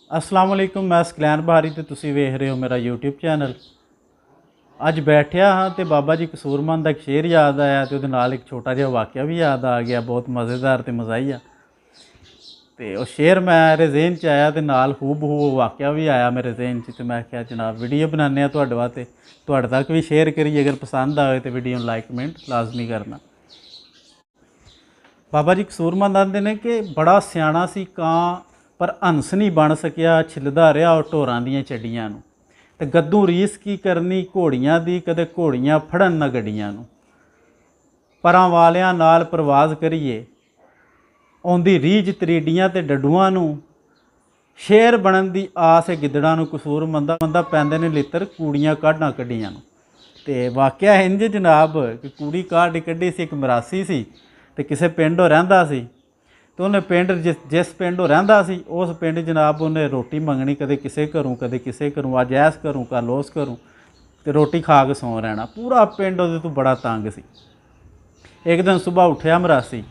अस्सलाम वालेकुम, मैं सकलैन बहारी तो तुसी वेख रहे हो मेरा यूट्यूब चैनल। अज बैठिया हाँ तो बाबा जी कसूरमंद का एक शेर याद आया तो उहदे नाल एक छोटा जिहा वाक़या भी याद आ गया, बहुत मज़ेदार तो मज़ाहिया। तो वह शेर मेरे ज़हन च आया तो नाल हूबहू वाक़या भी आया मेरे ज़हन च। तो मैं क्या जनाब वीडियो बनाने तुहाडे वास्ते, तुहाडे तक भी शेयर करिए। अगर पसंद आए तो वीडियो लाइक कमेंट लाजमी करना। बाबा जी कसूरमंद आंदे ने कि बड़ा सियाणा सी कां पर हंस नहीं बन सकिया, छिलदा रहा और ढोरां दियां चड्डियां नूं। ते गद्दू रीस की करनी घोड़ियां दी, कदे घोड़ियां फड़न ना गड्डियां नूं। परां वालियां नाल परवाज़ करिए आउंदी रीझ तरीडियां ते डड्डूआं नूं। शेर बनन दी आस है गिद्दड़ां नूं, कसूरमंदा पैंदे ने लित्तर कूड़ियां काढां कड्डियां नूं। ते वाक़या इंज जनाब कि कूड़ी काढ़ कड्ढी सी, एक मरासी सी ते किसी पिंड ओह रहिंदा सी। तो उन्हें पिंड जिस पिंड ओह रहिंदा सी उस पिंड जनाब उन्हें रोटी मंगनी, कदे किसे घरों कदे किसे घरों, अज ऐस घरों कल उस घरों, तो रोटी खा के सौ रहना। पूरा पिंड उहदे तो बड़ा तंग सी। एक दिन सुबह उठिया मरासी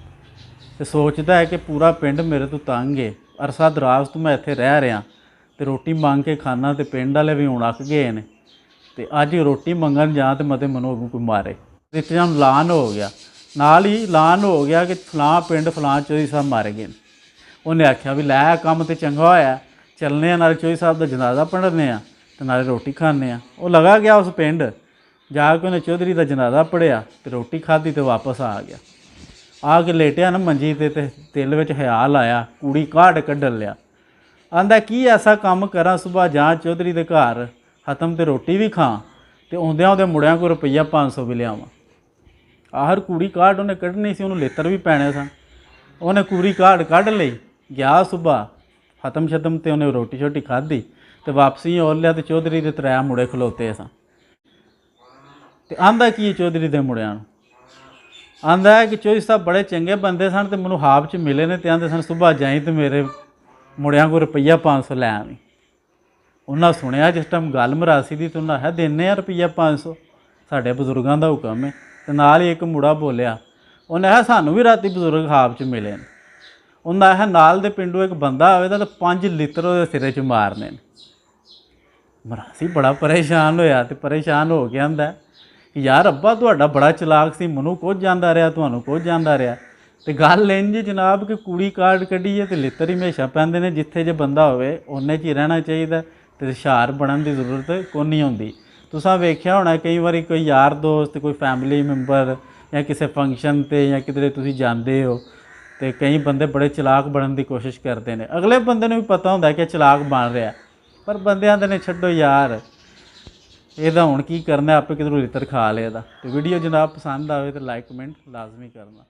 तो सोचता है कि पूरा पिंड मेरे तो तंग है, अरसा दराज तो मैं इत्थे रह रहा तो रोटी मंग के खाना, तो पिंड वाले भी हुण अक गए ने। तो अज रोटी मंगन जां तो मते मनो अगों कोई मारे। इतने ऐलान हो गया, नाल ही ऐलान हो गया कि फलां पिंड फलां चौधरी साहब मारे गए। उन्हें आख्या भी लै कम तो चंगा होया, चलने आ नाले चौधरी साहब का जनाजा पढ़ने तो नाले रोटी खाने। वो लगा गया उस पिंड, जाके उन्हें चौधरी का जनाजा पढ़िया तो रोटी खाधी तो वापस आ गया। आके लेटिया ना मंजी ते दिल में ख्याल आया, कूड़ी काढ़ कड्ढ लिया। आंदा की ऐसा काम करा सुबह जां चौधरी के घर खत्म तो रोटी भी खां तो आउंदियां उहदे मुड़िया को रुपया 500 भी लियावां। आखिर कूड़ी काढ़ उन्हें कड्ढनी सी, उन्होंने लेतर भी पैने सन। उन्हें कूड़ी काढ़ कढ़ लई, गया सुबह खत्म शत्म तो उन्हें रोटी शोटी खाधी तो वापसी और लिया तो चौधरी के 3 मुड़े खलोते सन। तो आंदा की चौधरी के मुड़िया आंदा है कि चौधरी साहब बड़े चंगे बंदे सन तो मैनू हाब च मिले ने, तो आंदे सन सुबह जाई तो मेरे मुड़िया को रुपया 500 लै आवी। उन्हें सुनिया जिस टाइम गल मरासी की तो उन्हें आख्या देने रुपया 500, साढ़े बजुर्गों का हुक्म है। तो नाल ही एक मुड़ा बोलिया, उन्हें आख्या सानू भी राती बजुर्ग खाब च मिले ने। उन्हें आख्या नाल दे पिंडों एक बंदा आवेगा तो 5 लीटर उहदे सिरे च मारने। मरासी बड़ा परेशान होया तो परेशान हो गया आंदा यार अब्बा तुहाडा बड़ा चलाक सी, मनु कुछ जांदा रहा तुहानू कुछ जांदा रहा। तो गल इंज जनाब कि कूड़ी काढ़ कड्ढीए तो लित्तर ही हमेशा पैंदे ने, जिथे जे बंदा होवे उन्ने च ही रहना चाहिए। तो हुशार बनने की जरूरत कोई नहीं होंदी। तुसां वेख्या होना कई बार कोई यार दोस्त कोई फैमिली मैंबर या किसी फंक्शन ते या किधरे तुसीं जांदे हो तो कई बंदे बड़े चलाक बनने की कोशिश करते हैं। अगले बंदे नूं भी पता होंदा कि चलाक बन रहा, पर बंदे आंदे ने छड्डो यार ਇਹਦਾ ਹੁਣ ਕੀ करना, आपे किधरों लित्र खा लिया। तो वीडियो जनाब पसंद आए तो लाइक कमेंट लाजमी करना।